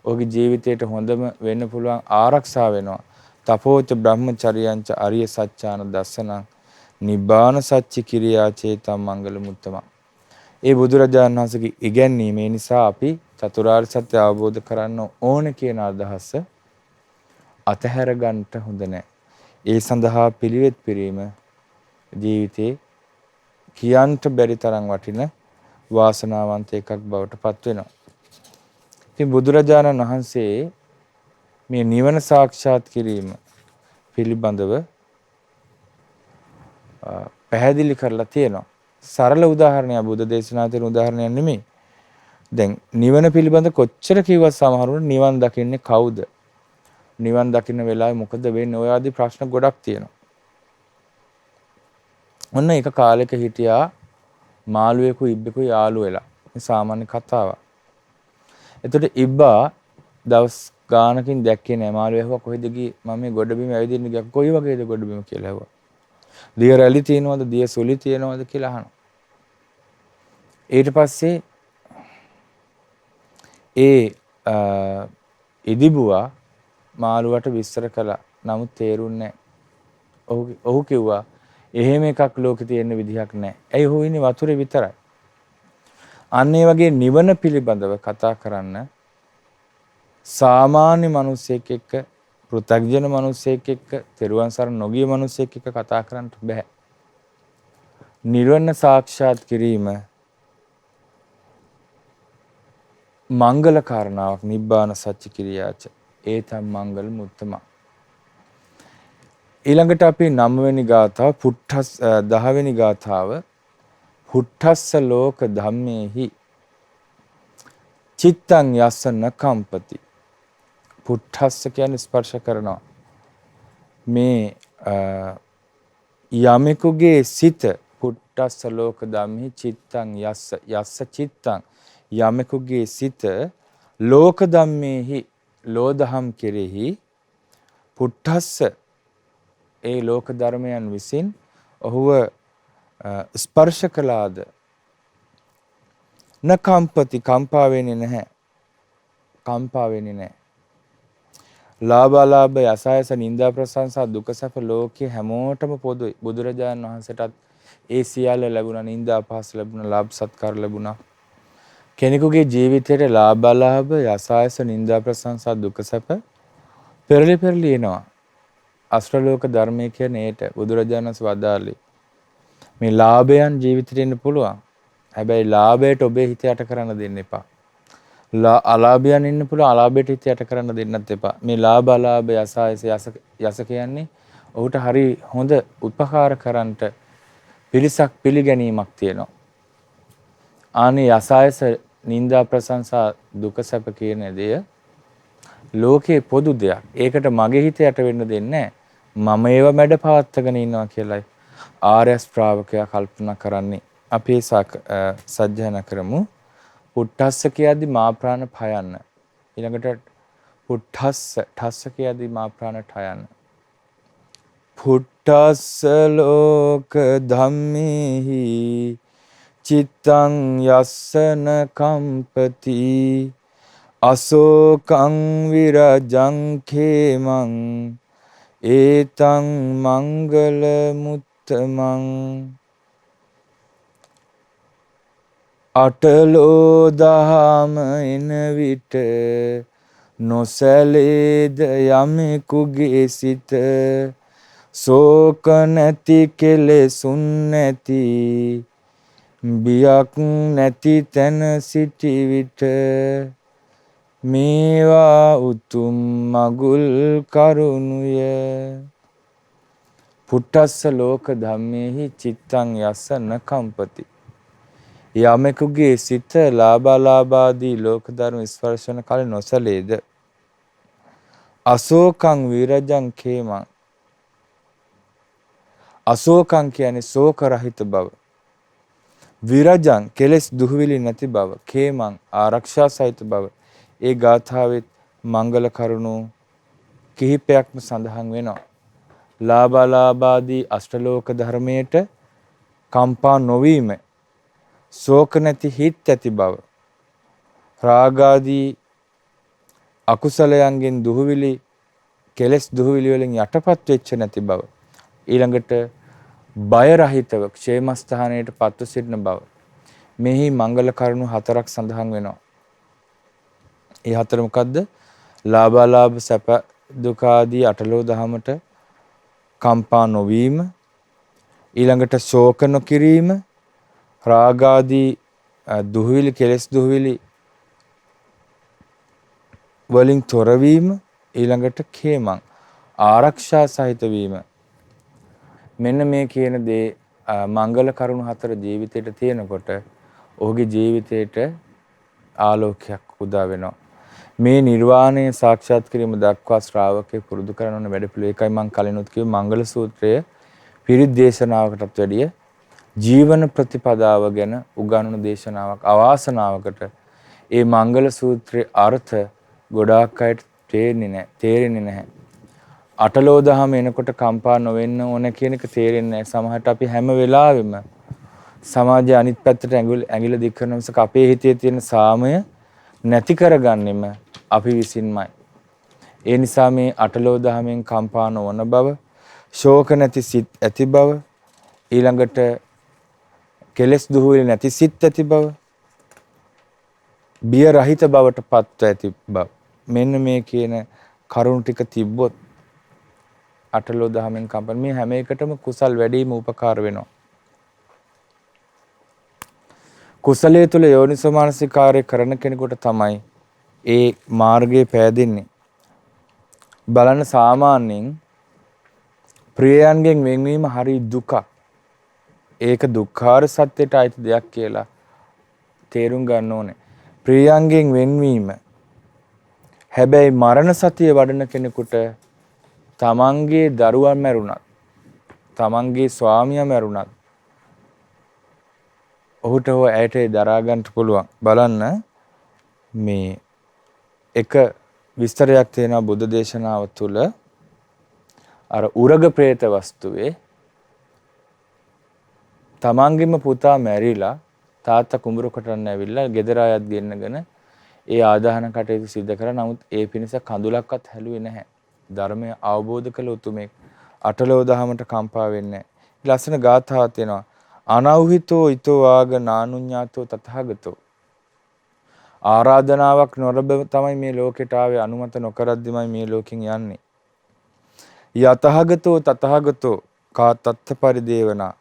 ඔහුගේ ජීවිතයට හොඳම වෙන්න පුළුවන් ආරක්ෂා වෙනවා. තපෝච බ්‍රහ්මචර්යංච අරිය සත්‍යාන දස්සනං නිබ්බාන සච්චි කිරියා චේතම් මංගල මුත්තම. ඒ බුදුරජාණන් වහන්සේගේ ඉගැන්වීම නිසා අපි චතුරාර්ය සත්‍ය අවබෝධ කරන්න ඕන කියන අදහස අතහැර ගන්නට හොඳ නැහැ. ඒ සඳහා පිළිවෙත් පිරීම ජීවිතේ කියන්ට බැරි තරම් වටින වාසනාවන්ත එකක් බවට පත් වෙනවා. ඉතින් බුදුරජාණන් වහන්සේ මේ නිවන සාක්ෂාත් කිරීම පිළිබඳව පැහැදිලි කරලා තියෙනවා. සරල උදාහරණයක් බුද්ධ දේශනාවේ තියෙන උදාහරණයක් නෙමෙයි. දැන් නිවන පිළිබඳ කොච්චර කිව්වත් සමහරුන්ට නිවන් දකින්නේ කවුද? නිවන් දකින්න වෙලාවේ මොකද වෙන්නේ? ඔය ආදී ප්‍රශ්න ගොඩක් තියෙනවා. ඔන්න එක කාලෙක හිටියා මාළුවෙකු ඉබ්බෙකු යාළු වෙලා. මේ සාමාන්‍ය කතාවක්. එතකොට ඉබ්බා දවස් ගානකින් දැක්කේ නෑ මාළුවා. ඇහුවා කොහෙද ගියේ? මම මේ ගොඩබිම ඇවිදින්න ගියා. කොයි වගේද ගොඩබිම කියලා ඇහුවා. දිය රැලි තියෙනවද? දිය සුලි තියෙනවද කියලා අහනවා. ඊට පස්සේ ඒ ඉදිබුවා මාළුවට විස්තර කළා. නමුත් තේරුන්නේ නැහැ. ඔහු කිව්වා එහෙම එකක් ලෝකේ තියෙන විදිහක් නැහැ. ඇයි ඔහු ඉන්නේ වතුරේ විතරයි. අන්න ඒ වගේ නිවන පිළිබඳව කතා කරන්න සාමාන්‍ය මිනිසෙක් එක්ක, පෘථග්ජන මිනිසෙක් එක්ක, තෙරුවන් සරණ නොගිය මිනිසෙක් එක්ක කතා කරන්න බෑ. නිවන සාක්ෂාත් කිරීම මංගල කාරණාවක්. නිබ්බාන සච්ච කිරියාච ඒතම් මංගල මුත්තම. ඊළඟට අපි 9 වෙනි ගාථාව 10 වෙනි ගාථාව පුට්ඨස්ස ලෝක ධම්මේහි චිත්තං යස්සන කම්පති. පුට්ඨස්ස කියන්නේ ස්පර්ශ කරනවා. මේ යමෙකුගේ සිත පුට්ඨස්ස ලෝක ධම්මෙහි චිත්තං යස්ස චිත්තං යමෙකුගේ සිත ලෝක ධම්මේහි ලෝදහම් කෙරෙහි පුට්ඨස්ස ඒ ලෝක ධර්මයන් විසින් ඔහුව ස්පර්ශ කළාද න කම්පති කම්පා වෙන්නේ නැහැ. කම්පා වෙන්නේ නැහැ. ලාභ අලාභ යසායස නිന്ദා ප්‍රශංසා දුක සැප ලෝකේ හැමෝටම පොදුයි. බුදුරජාණන් වහන්සේටත් ඒ සියල්ල ලැබුණා. නිന്ദා පහස ලැබුණා. ලාභ සත්කාර ලැබුණා. කෙනෙකුගේ ජීවිතයේ ලාභ අලාභ යසායස නිന്ദා ප්‍රශංසා දුක සැප පෙරලි එනවා. අෂ්ටලෝක ධර්මයේ කියන්නේ ඒට බුදුරජාණන් වහන්සේ වදාළේ මේ ලාභයන් ජීවිතේට එන්න පුළුවන්. හැබැයි ලාභයට ඔබේ හිත යට කරන්න දෙන්න එපා. අලාභයන් ඉන්න පුළුවන්. අලාභයට හිත යට කරන්න දෙන්නත් එපා. මේ ලාභ අලාභ යසායස යස කියන්නේ ඔහුට හරි හොඳ උපකාර කරන්නට පිරිසක් පිළිගැනීමක් තියෙනවා. ආනේ යසායස නිന്ദා ප්‍රශංසා දුක සැප කියන දේ ලෝකේ පොදු දෙයක්. ඒකට මගේ හිත යට වෙන්න දෙන්නේ නැහැ. මම ඒව මැඩ පවත්වාගෙන ඉන්නවා කියලායි ආර්ය ශ්‍රාවකයා කල්පනා කරන්නේ. අපි සජ්ජායනා කරමු. පුට්ඨස්ස කියද්දි මා ප්‍රාණ භයන්න. ඊළඟට පුට්ඨස්ස කියද්දි මා ප්‍රාණ ඨයන්න. පුට්ඨස්ස ලෝක ධම්මේහි චිත්තං යස්සන කම්පති අසෝකං විරජං khemං ඒතං මංගල මුත්තමං. අටලෝ දහම එන විට නොසැලේද යමෙකුගේ සිත සෝක නැති කෙලෙසුන් නැති බියක් නැති තැන සිටි විට මේවා උතුම් මගුල් කරුණුය. පුට්ටස්ස ලෝක ධම්මේහි චිත්තං යස්ස න කම්පති. යමෙකුගේ සිත ලාභාලාභාදී ලෝක ධර්ම ස්පර්ශන කල නොසලේද අශෝකං විරජං khේමං. අශෝකං කියන්නේ ශෝක රහිත බව. විරජං කෙලෙස් දුහවිලි නැති බව. khේමං ආරක්ෂා සහිත බව. ඒ ගාථාවෙත් මංගල කරුණු කිහිපයක්ම සඳහන් වෙනවා. ලාභාලාභාදී අෂ්ටලෝක ධර්මයට කම්පා නොවීම, ශෝක නැති හිත් ඇති බව, රාගාදී අකුසලයන්ගෙන් දුහවිලි කෙලෙස් දුහවිලි වලින් යටපත් වෙච්ච නැති බව, ඊළඟට බය රහිතව ക്ഷേමස්ථානයට පත්ව සිටින බව. මෙහි මංගල කරුණු හතරක් සඳහන් වෙනවා. ඒ හතර මොකද්ද? ලාභාලාභ සැප දුක ආදී අටලෝ දහමට කම්පා නොවීම, ඊළඟට ශෝක නොකිරීම, රාගාදී දුහවිලි කෙලෙස් දුහවිලි වලින් තොරවීම, ඊළඟට khේමං ආරක්ෂා සහිත වීම. මෙන්න මේ කියන දේ මංගල කරුණු හතර ජීවිතයට තියෙනකොට ඔහුගේ ජීවිතයට ආලෝකයක් උදා වෙනවා. මේ නිර්වාණය සාක්ෂාත් කිරීම දක්වා ශ්‍රාවකේ පුරුදු කරන ඕන වැඩපිළිවෙල. ඒකයි මම කලිනුත් කිව්වේ මංගල සූත්‍රය පිරිත් දේශනාවකටත් වැඩිය ජීවන ප්‍රතිපදාව ගැන උගන්වන දේශනාවක්. අවාසනාවකට ඒ මංගල සූත්‍රයේ අර්ථ ගොඩාක් අයට තේරෙන්නේ නැහැ. අටලෝ දහම එනකොට කම්පා නොවෙන්න ඕන කියන එක තේරෙන්නේ නැහැ. සමහරට අපි හැම වෙලාවෙම සමාජයේ අනිත් පැත්තට ඇඟිල්ල දික් කරන මිසක අපේ හිතේ තියෙන සාමය නැති කරගන්නෙම අපි විසින්මයි. ඒ නිසා මේ අටලෝ දහමෙන් කම්පා නොවන බව, ශෝක නැති සිත් ඇති බව, ඊළඟට කෙලෙස් දුහවිලි නැති සිත් ඇති බව, බිය රහිත බවට පත්ව ඇති බව. මෙන්න මේ කියන කරුණු ටික තිබ්බොත් අටලෝ දහමෙන් කම්පන මේ හැම එකටම කුසල් වැඩිම උපකාර වෙනවා. කුසලයේ තුල යෝනිසෝමනසිකාරය කරන කෙනෙකුට තමයි ඒ මාර්ගයේ පෑදෙන්නේ. බලන්න සාමාන්‍යයෙන් ප්‍රියයන්ගෙන් වෙන්වීම හරි දුකක්. ඒක දුක්ඛාර සත්‍යයට අයිති දෙයක් කියලා තේරුම් ගන්න ඕනේ. ප්‍රියයන්ගෙන් වෙන්වීම. හැබැයි මරණ සතිය වඩන කෙනෙකුට තමන්ගේ දරුවන් මැරුණත්, තමන්ගේ ස්වාමියා මැරුණත් ඔහුට හෝ ඇයට දරා ගන්න පුළුවන්. බලන්න මේ එක විස්තරයක් තියෙනවා බුද්ධ දේශනාව තුළ. අර උරග പ്രേත වස්තුවේ තමන්ගේම පුතා මැරිලා තාත්තා කුඹුර කොටන්න ඇවිල්ලා ගෙදර අයත් ගෙන්නගෙන ඒ ආදාහන කටයුතු සිදු කරා. නමුත් ඒ පිණිස කඳුලක්වත් හැලුවේ නැහැ. ධර්මය අවබෝධ කළ උතුමෙක් අටලෝ දහමට කම්පා වෙන්නේ නැහැ. ලස්සන ගාථාවක් තියෙනවා. අනෞහිතෝ ඊතෝ ආග නානුඤ්ඤාතෝ තථාගතෝ. ආරාධනාවක් නොලබ තමයි මේ ලෝකෙට ආවේ. අනුමත නොකරද්දිමයි මේ ලෝකෙන් යන්නේ. යතහගතෝ තථාගතෝ කා තත්ත පරිදේවනා.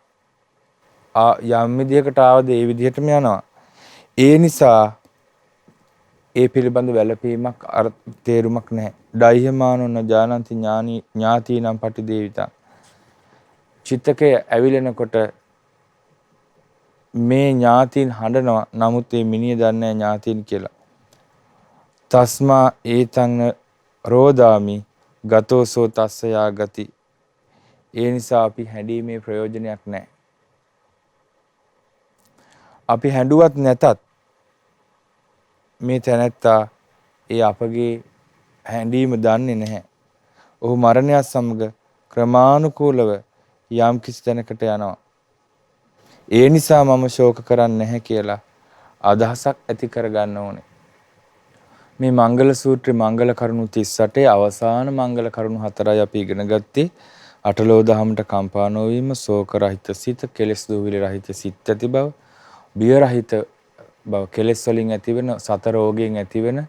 යම් විදියකට ආවද ඒ විදියටම යනවා. ඒ නිසා ඒ පිළිබඳ වැළපීමක් තේරුමක් නැහැ. ඩයිහමානෝ න ජානන්ති ඥාතිනම් පටිදේවිතා. චිත්තකය ඇවිලෙනකොට මේ ඥාතීන් හඬනවා. නමුත් මේ මිනිහ දන්නේ ඥාතීන් කියලා. තස්මා ඒතං රෝදාමි ගතෝසෝ තස්සයා ගති. ඒ නිසා අපි හැඬීමේ ප්‍රයෝජනයක් නැහැ. අපි හැඬුවත් නැතත් මේ තැනැත්තා ඒ අපගේ හැඬීම දන්නේ නැහැ. ඔහු මරණයත් සමග ක්‍රමානුකූලව යම් කිසි තැනකට යනවා. ඒ නිසා මම ශෝක කරන්නේ නැහැ කියලා අදහසක් ඇති කරගන්න ඕනේ. මේ මංගල සූත්‍රයේ මංගල කරුණු 38 අවසාන මංගල කරුණු 4යි අපි ඉගෙන ගත්තේ. අටලෝ දහමට කම්පා නොවීම, ශෝක රහිත සිත, කෙලෙස් දුවිලි රහිත සිත් ඇති බව, බිය රහිත බව, කෙලෙස් වලින් ඇතිවෙන සතර රෝගයෙන් ඇතිවෙන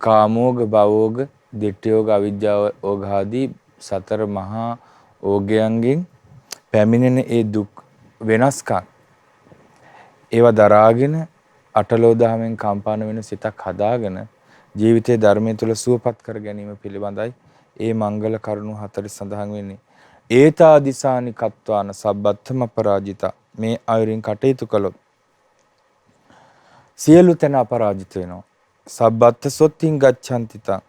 කාමෝග, භවෝග, ditthiyෝග, අවිජ්ජාෝග ආදී සතර මහා ඕගයන්ගෙන් පැමිණෙන ඒ දුක් වෙනස්කම් ඒවා දරාගෙන අටලෝ දහමෙන් කම්පාන වෙන සිතක් හදාගෙන ජීවිතයේ ධර්මයේ තුල සුවපත් කර ගැනීම පිළිබඳයි ඒ මංගල කරුණු 4 සඳහන් වෙන්නේ. ඒතාදිසානි කත්වාන සබ්බත්තම අපරාජිතා. මේ අයුරින් කටයුතු කළොත් සියලු තැන අපරාජිත වෙනවා. සබ්බත්ත සොත්තිං ගච්ඡanti තං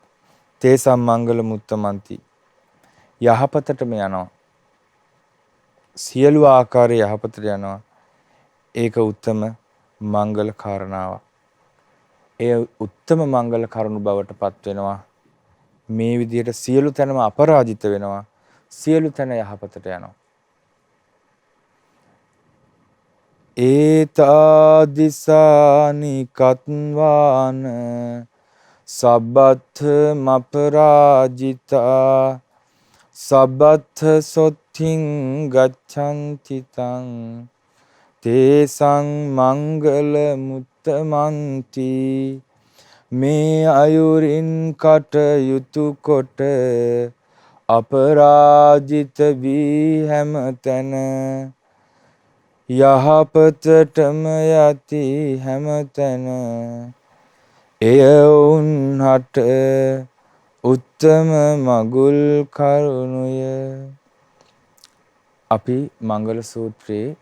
තේසම් මංගල මුත්තමන්ති. යහපතටම යනවා. සියලු ආකාරයේ යහපතට යනවා. ඒක උත්තම මංගල කාරණාවක්. ඒ උත්තම මංගල කරුණු බවට පත් වෙනවා. මේ විදිහට සියලු තැනම අපරාජිත වෙනවා. සියලු තැන යහපතට යනවා. ඒතාදිසානි කත්වාන සබ්බත්ථ මපරාජිතා සබ්බත්ථ සොත්තිං ගච්ඡanti තං තේසං මංගල මුත්තමන්ති. මේ අයුරින් කටයුතු කොට අපරාජිත වී හැමතැන යහපතටම යති හැමතැන එය උන්හට උත්තම මගුල් කරුණුය. අපි මංගල සූත්‍රයේ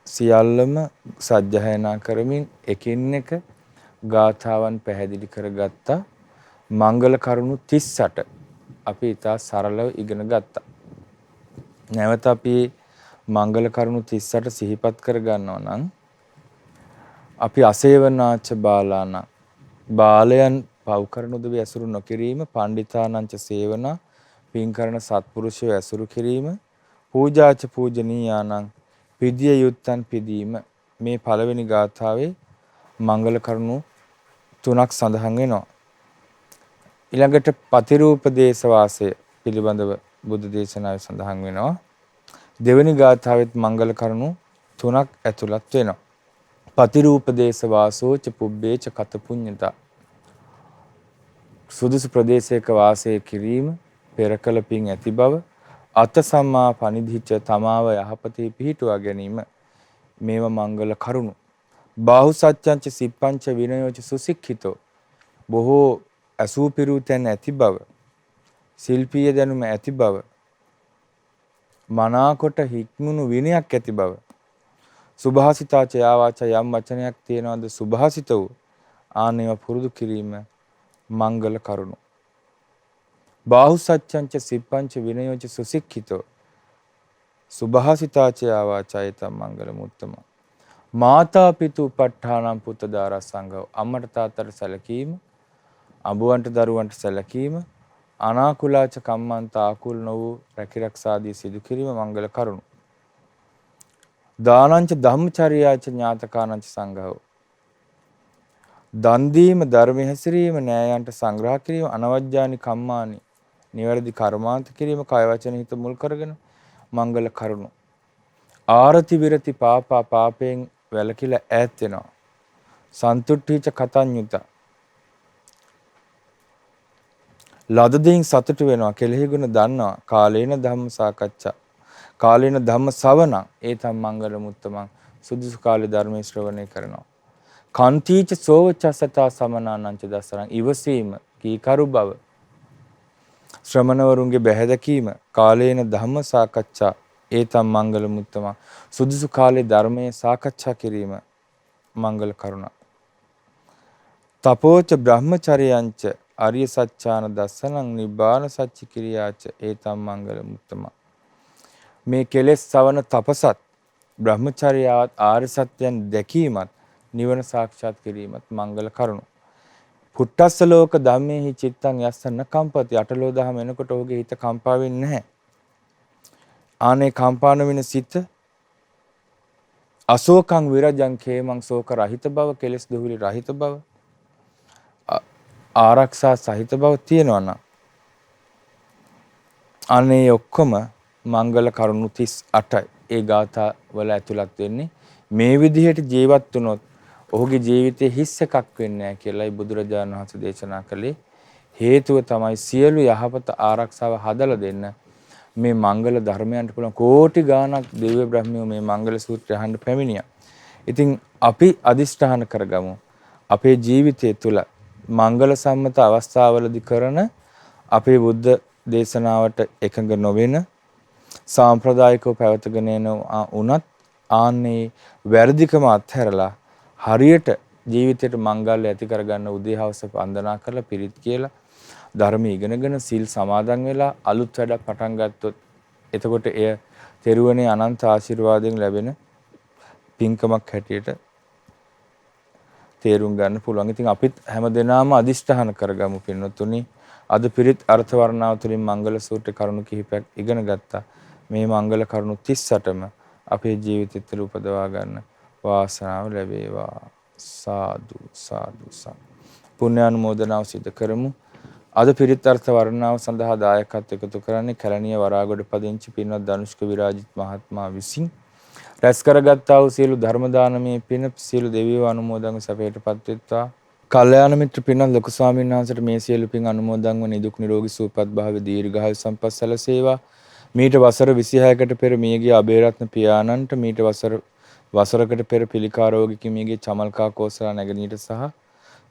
සියල්ලම සජ්ජායනා කරමින් එකින් එක ගාථාවන් පැහැදිලි කරගත්තා. මංගල කරුණු 38 අපි ඉතා සරලව ඉගෙන ගත්තා. නැවත අපි මංගල කරුණු 38 සිහිපත් කර ගන්නවා නම් අපි අසේවනාච බාලාන බාලයන් පව් කරන උදවිය ඇසුරු නොකිරීම, පණ්ඩිතානංච සේවනා පින් කරන සත්පුරුෂයෝ ඇසුරු කිරීම, පූජාච පූජනීයානං පිදිය යුත්තන් පිදීම. මේ පළවෙනි ගාථාවේ මංගල කරුණු 3ක් සඳහන් වෙනවා. ඊළඟට පතිරූපදේශ වාසය පිළිබඳව බුද්ධ දේශනාවේ සඳහන් වෙනවා. දෙවෙනි ගාථාවෙත් මංගල කරුණු 3ක් ඇතුළත් වෙනවා. පතිරූපදේශ වාසෝච පුබ්බේච කත පුඤ්ඤතා. සුදුසු ප්‍රදේශයක වාසය කිරීම, පෙර කළ පින් ඇති බව, අත සම්මා පනිදිච්ච තමාව යහපතේ පිහිටුවා ගැනීම. මේවා මංගල කරුණු. බාහු සත්‍යංච සිප්පංච විනයෝච සුසික්ඛිතෝ. බොහෝ අසූ පිරූ තැන් ඇති බව, ශිල්පීය දැනුම ඇති බව, මනාකොට හික්මුණු විනයක් ඇති බව. සුභාසිතාච යාවාච යම් වචනයක් තියනවාද සුභාසිත වූ ආනේව පුරුදු කිරීම මංගල කරුණු. බාහු සත්‍යංච සිප්පංච විනයෝච සුසික්ඛිතෝ සුභාසිතාච යාවාච ඒතම් මංගල මුත්තම. මාතා පිතු උපට්ඨානම් පුත දාරා සංඝව. අම්මට තාත්තට සැලකීම, අඹුවන්ට දරුවන්ට සැලකීම, අනාකුලාච කම්මන්ත ආකුල් නො වූ රැකිරක්ෂාදී සිදු කිරීම මංගල කරුණු. දානංච ධම්මචර්යාච ඥාතකානංච සංඝව. දන් දීම, ධර්ම හැසිරීම, න්‍යායයන්ට සංග්‍රහ කිරීම, අනවජ්ජානි කම්මානි නිවැරදි කර්මාන්ත කිරීම, කය වචන හිත මුල් කරගෙන මංගල කරුණු. ආරති විරති පාපා පාපයෙන් වැළකීලා ඈත් වෙනවා. සන්තුට්ඨීච කතඤ්ඤුත ලද දෙයින් සතුට වෙනවා. කෙලෙහි ගුණ දන්නවා. කාලේන ධම්ම සාකච්ඡා කාලේන ධම්ම ශ්‍රවණං ඒතම් මංගල මුත්තමං. සුදුසු කාලේ ධර්මයේ ශ්‍රවණය කරනවා. කන්තිච සෝවචසතා සමනානංච දසරං. ඉවසීම, කීකරු බව, ශ්‍රමණවරුන්ගේ බැහැදකීම, කාලේන ධම්ම සාකච්ඡා ඒතම් මංගල මුත්තමං. සුදුසු කාලේ ධර්මයේ සාකච්ඡා කිරීම මංගල කරුණා. තපෝච බ්‍රහ්මචර්යංච ආර්ය සත්‍යාන දස්සනං නිබ්බාන සච්ච කිරියාච ඒතම් මංගල මුත්තමං. මේ කෙලෙස් සවන තපසත්, බ්‍රහ්මචර්යාවත්, ආර්ය සත්‍යයන් දැකීමත්, නිවන සාක්ෂාත් කිරීමත් මංගල කරුණු. පුට්ටස්ස ලෝක ධම්මේහි චිත්තං යස්සන කම්පති. අටලෝ දහම එනකොට ඔහුගේ හිත කම්පා වෙන්නේ නැහැ. ආනේ කම්පාන වෙන සිත අශෝකං විරජං khේමං ශෝක රහිත බව, කෙලෙස් දුහුලි රහිත බව, ආරක්ෂා සහිත බව තියෙනවා නම් අනේ ඔක්කොම මංගල කරුණු 38යි ඒ ගාථා වල ඇතුළත් වෙන්නේ. මේ විදිහට ජීවත් වුණොත් ඔහුගේ ජීවිතේ හිස් එකක් වෙන්නේ නැහැ කියලායි බුදුරජාණන් වහන්සේ දේශනා කළේ. හේතුව තමයි සියලු යහපත ආරක්ෂාව හදලා දෙන්න මේ මංගල ධර්මයන්ට පුළුවන් කෝටි ගාණක් දිව්‍ය බ්‍රහ්මියෝ මේ මංගල සූත්‍රය අහන්න පැමිණියා. ඉතින් අපි අදිෂ්ඨාන කරගමු අපේ ජීවිතය තුළ මංගල සම්මත අවස්ථාවලදී කරන අපේ බුද්ධ දේශනාවට එකඟ නොවෙන, සාම්ප්‍රදායිකව පැවතගෙන එන උනත් ආන්නේ වැරදිකම අත්හැරලා හරියට ජීවිතයට මංගල්‍ය ඇති කරගන්න උදේ හවස වන්දනා කරලා පිරිත් කියලා ධර්ම ඉගෙනගෙන සිල් සමාදන් වෙලා අලුත් වැඩක් පටන් ගත්තොත් එතකොට එය තෙරුවනේ අනන්ත ආශිර්වාදයෙන් ලැබෙන පින්කමක් හැටියට තේරුම් ගන්න පුළුවන්. ඉතින් අපිත් හැමදෙනාම අදිෂ්ඨාන කරගමු පින්වත්නි. අද පිරිත් අර්ථ වර්ණාව තුළින් මංගල සූත්‍ර කරුණු කිහිපයක් ඉගෙන ගත්තා. මේ මංගල කරුණු 38ම අපේ ජීවිතය තුළ උපදවා ගන්න වාසනාව ලැබේවා. සාදු සාදු සාදු. පුණ්‍යානුමෝදනාව සිදු කරමු. අද පිරිත් අර්ථ වර්ණාව සඳහා දායකත්ව එකතු කරන්නේ කැලණිය වරාගොඩ පදිංචි පින්වත් ධනුෂ්ක විරාජිත් මහත්මයා විසින් රැස් කරගත්තා වූ සියලු ධර්ම දානමය පින සියලු දෙවියෝ අනුමෝදන්ව සැපයටපත් වෙත්වා. කල්යාණ මිත්‍ර පින්වත් ලොකු ස්වාමීන් වහන්සේට මේ සියලු පින් අනුමෝදන්ව නිදුක් නිරෝගී සුවපත් භාවය දීර්ඝායු සම්පත් සැලසේවා. මීට වසර 26කට පෙර මියගිය අබේරත්න පියාණන්ට මීට වසරකට පෙර පිළිකා රෝගික මියගිය චමල්කා කෝසලා නැගණීට සහ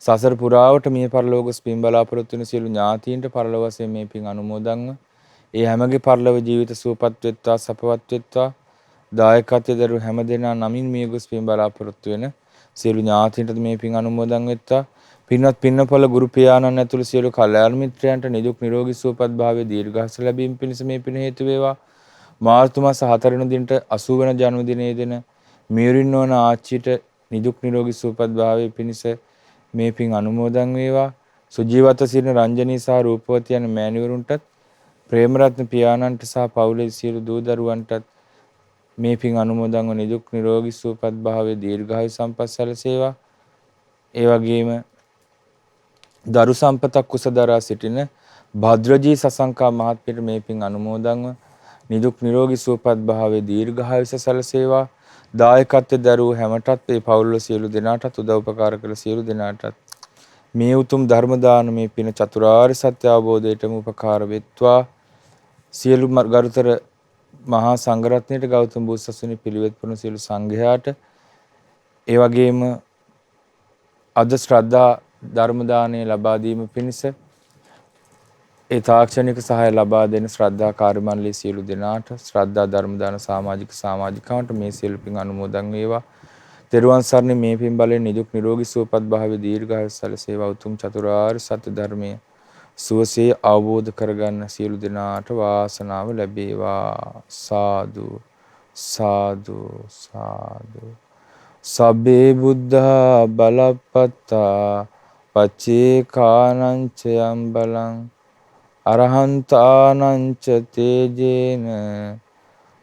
සසර පුරාවට මිය පරලෝක පින් බලාපොරොත්තු වෙන සියලු ඥාතීන්ට පරලොව වශයෙන් මේ පින් අනුමෝදන්ව ඒ හැමගේ පරලොව ජීවිත සුවපත් වෙත්වා සපවත් වෙත්වා. දායකත්වයේ දරු හැමදෙනා නමින් මිය ගොස් පින් බලාපොරොත්තු වෙන සියලු ඥාතීන්ට මේ පින් අනුමෝදන් වෙත්වා. පින්වත් පින්නපල ගුරු පියාණන් ඇතුළු සියලු කල්යාණ මිත්‍රයන්ට නිදුක් නිරෝගී සුවපත් භාවයේ දීර්ඝාස ලැබීම පිණිස මේ පින හේතු වේවා. මාර්තු මාස 4 වෙනි දිනට 80 වෙනි ජන්මදිනයේ දින මියුරින් නොවන ආච්චිට නිදුක් නිරෝගී සුවපත් භාවයේ පිණිස මේ පින් අනුමෝදන් වේවා. සුජීවත සිටින රංජනී සහ රූපවති යන මෑණිවරුන්ටත් ප්‍රේමරත්න පියාණන්ට සහ පවුලේ සියලු දූ දරුවන්ටත් මේ පින් අනුමෝදන්ව නිදුක් නිරෝගී සුවපත් භාවයේ දීර්ඝායු සම්පත් සැලසේවා. ඒ වගේම දරු සම්පතක් කුසදරා සිටින භද්‍රජී සසංකා මහත්මියට මේ පින් අනුමෝදන්ව නිදුක් නිරෝගී සුවපත් භාවයේ දීර්ඝායුෂ සැලසේවා. දායකත්වයේ දරුවෝ හැමටත් ඒ පවුල්වල සියලු දෙනාටත් උදව් උපකාර කළ සියලු දෙනාටත් මේ උතුම් ධර්ම දානමේ පින චතුරාර්ය සත්‍ය අවබෝධයටම උපකාර වෙත්වා. සියලු ගරුතර මහා සංඝරත්නයට ගෞතම බුදු සසුනේ පිළිවෙත් පුරන සියලු සංඝයාට ඒ වගේම අද ශ්‍රද්ධා ධර්ම දානය ලබා දීම පිණිස ඒ තාක්ෂණික සහාය ලබා දෙන ශ්‍රද්ධා කාර්ය මණ්ඩලයේ සියලු දෙනාට ශ්‍රද්ධා ධර්ම දාන සමාජිකාවන්ට මේ සියලු පින් අනුමෝදන් වේවා. තෙරුවන් සරණ මේ පින් බලයෙන් නිදුක් නිරෝගී සුවපත් භාවයේ දීර්ඝායුෂ සැලසේවා. උතුම් චතුරාර්ය සත්‍ය ධර්මයේ සුවසේ අවබෝධ කරගන්න සියලු දෙනාට වාසනාව ලැබේවා. සාදු සාදු සාදු. සබ්බේ බුද්ධා බලප්පත්තා පච්චේ කානංචයම් බලං අරහන්තානංච තේජේන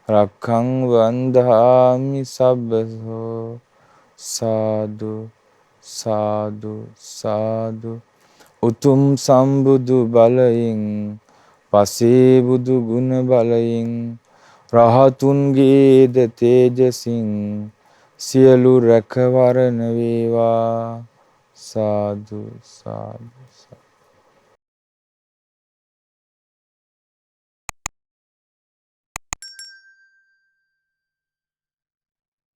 රක්ඛං වන්දාමි සබ්බසෝ. සාදු සාදු සාදු. උතුම් සම්බුදු බලයෙන් පසේ බුදු ගුණ බලයෙන් රහතුන්ගේද තේජසින් සියලු රැකවරණ වේවා. සාදු සාදු.